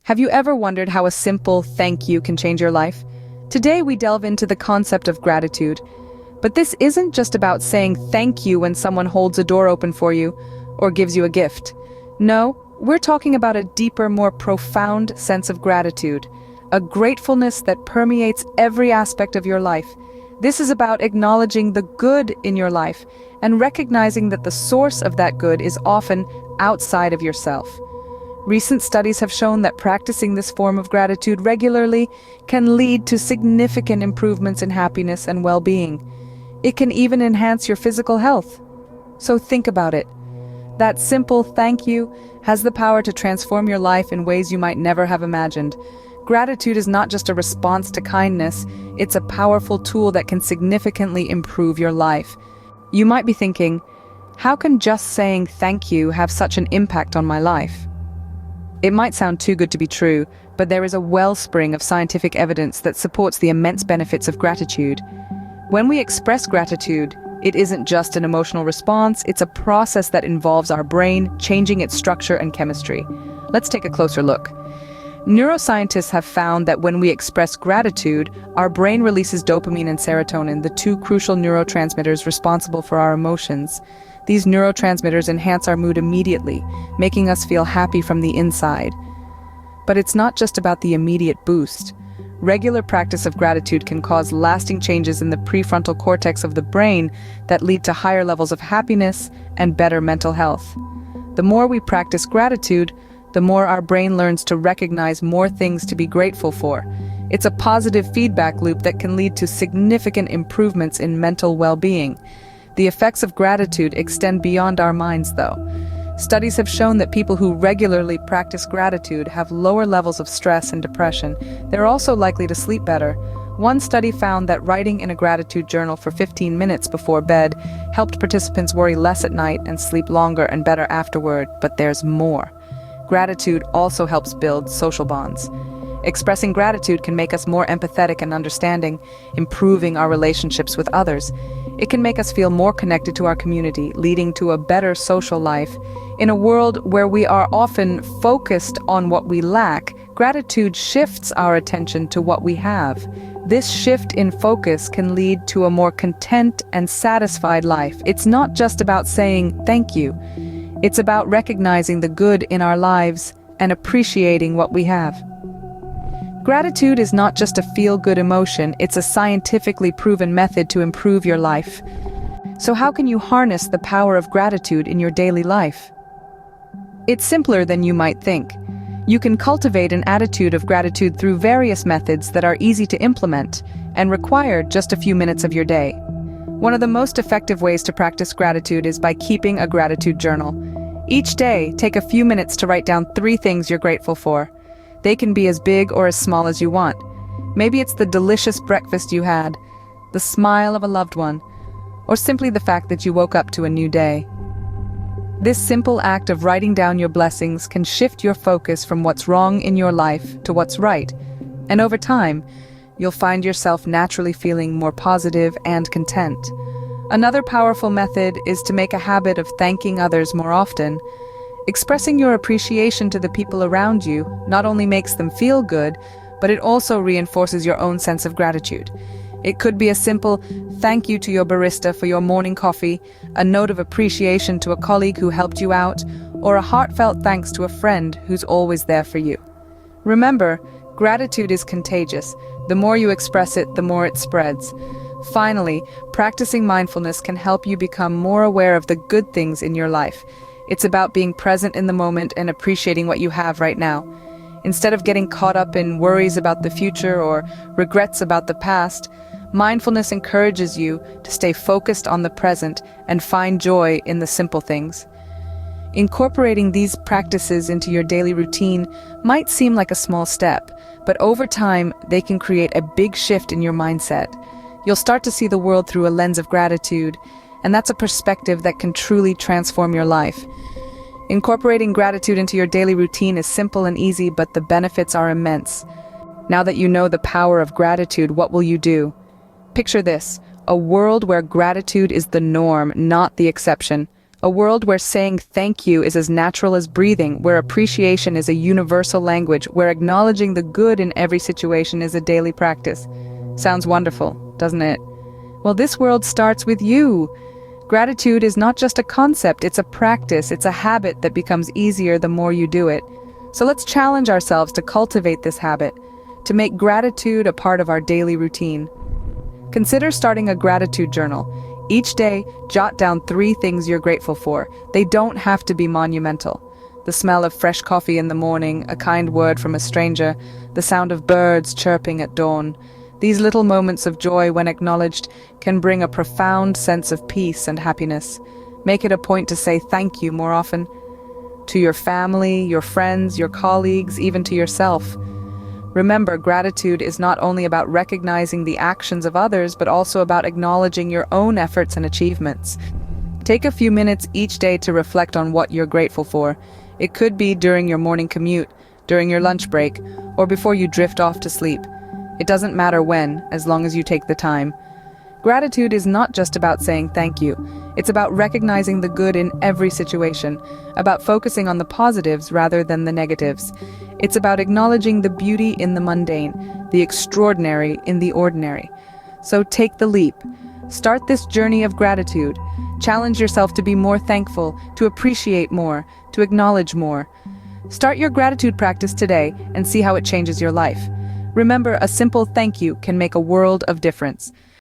Have you ever wondered how a simple thank you can change your life? Today we delve into the concept of gratitude. But this isn't just about saying thank you when someone holds a door open for you or gives you a gift. No, we're talking about a deeper, more profound sense of gratitude, a gratefulness that permeates every aspect of your life. This is about acknowledging the good in your life and recognizing that the source of that good is often outside of yourself. Recent studies have shown that practicing this form of gratitude regularly can lead to significant improvements in happiness and well-being. It can even enhance your physical health. So think about it. That simple thank you has the power to transform your life in ways you might never have imagined. Gratitude is not just a response to kindness, it's a powerful tool that can significantly improve your life. You might be thinking, how can just saying thank you have such an impact on my life? It might sound too good to be true, but there is a wellspring of scientific evidence that supports the immense benefits of gratitude. When we express gratitude, it isn't just an emotional response, it's a process that involves our brain changing its structure and chemistry. Let's take a closer look. Neuroscientists have found that when we express gratitude, our brain releases dopamine and serotonin, the two crucial neurotransmitters responsible for our emotions. These neurotransmitters enhance our mood immediately, making us feel happy from the inside. But it's not just about the immediate boost. Regular practice of gratitude can cause lasting changes in the prefrontal cortex of the brain that lead to higher levels of happiness and better mental health. The more we practice gratitude, the more our brain learns to recognize more things to be grateful for. It's a positive feedback loop that can lead to significant improvements in mental well-being. The effects of gratitude extend beyond our minds, though. Studies have shown that people who regularly practice gratitude have lower levels of stress and depression. They're also likely to sleep better. One study found that writing in a gratitude journal for 15 minutes before bed helped participants worry less at night and sleep longer and better afterward. But there's more. Gratitude also helps build social bonds. Expressing gratitude can make us more empathetic and understanding, improving our relationships with others. It can make us feel more connected to our community, leading to a better social life. In a world where we are often focused on what we lack, gratitude shifts our attention to what we have. This shift in focus can lead to a more content and satisfied life. It's not just about saying thank you. It's about recognizing the good in our lives and appreciating what we have. Gratitude is not just a feel-good emotion, it's a scientifically proven method to improve your life. So how can you harness the power of gratitude in your daily life? It's simpler than you might think. You can cultivate an attitude of gratitude through various methods that are easy to implement and require just a few minutes of your day. One of the most effective ways to practice gratitude is by keeping a gratitude journal. Each day, take a few minutes to write down 3 things you're grateful for. They can be as big or as small as you want. Maybe it's the delicious breakfast you had, the smile of a loved one, or simply the fact that you woke up to a new day. This simple act of writing down your blessings can shift your focus from what's wrong in your life to what's right, and over time, you'll find yourself naturally feeling more positive and content. Another powerful method is to make a habit of thanking others more often. Expressing your appreciation to the people around you not only makes them feel good, but it also reinforces your own sense of gratitude. It could be a simple thank you to your barista for your morning coffee, a note of appreciation to a colleague who helped you out, or a heartfelt thanks to a friend who's always there for you. Remember, gratitude is contagious. The more you express it, the more it spreads. Finally, practicing mindfulness can help you become more aware of the good things in your life. It's about being present in the moment and appreciating what you have right now. Instead of getting caught up in worries about the future or regrets about the past, mindfulness encourages you to stay focused on the present and find joy in the simple things. Incorporating these practices into your daily routine might seem like a small step, but over time, they can create a big shift in your mindset. You'll start to see the world through a lens of gratitude, and that's a perspective that can truly transform your life. Incorporating gratitude into your daily routine is simple and easy, but the benefits are immense. Now that you know the power of gratitude, what will you do? Picture this, a world where gratitude is the norm, not the exception. A world where saying thank you is as natural as breathing, where appreciation is a universal language, where acknowledging the good in every situation is a daily practice. Sounds wonderful, doesn't it? Well, this world starts with you. Gratitude is not just a concept, it's a practice, it's a habit that becomes easier the more you do it. So let's challenge ourselves to cultivate this habit, to make gratitude a part of our daily routine. Consider starting a gratitude journal. Each day, jot down 3 things you're grateful for. They don't have to be monumental. The smell of fresh coffee in the morning, a kind word from a stranger, the sound of birds chirping at dawn. These little moments of joy, when acknowledged, can bring a profound sense of peace and happiness. Make it a point to say thank you more often. To your family, your friends, your colleagues, even to yourself. Remember, gratitude is not only about recognizing the actions of others, but also about acknowledging your own efforts and achievements. Take a few minutes each day to reflect on what you're grateful for. It could be during your morning commute, during your lunch break, or before you drift off to sleep. It doesn't matter when, as long as you take the time. Gratitude is not just about saying thank you. It's about recognizing the good in every situation, about focusing on the positives rather than the negatives. It's about acknowledging the beauty in the mundane, the extraordinary in the ordinary. So take the leap. Start this journey of gratitude. Challenge yourself to be more thankful, to appreciate more, to acknowledge more. Start your gratitude practice today and see how it changes your life. Remember, a simple thank you can make a world of difference.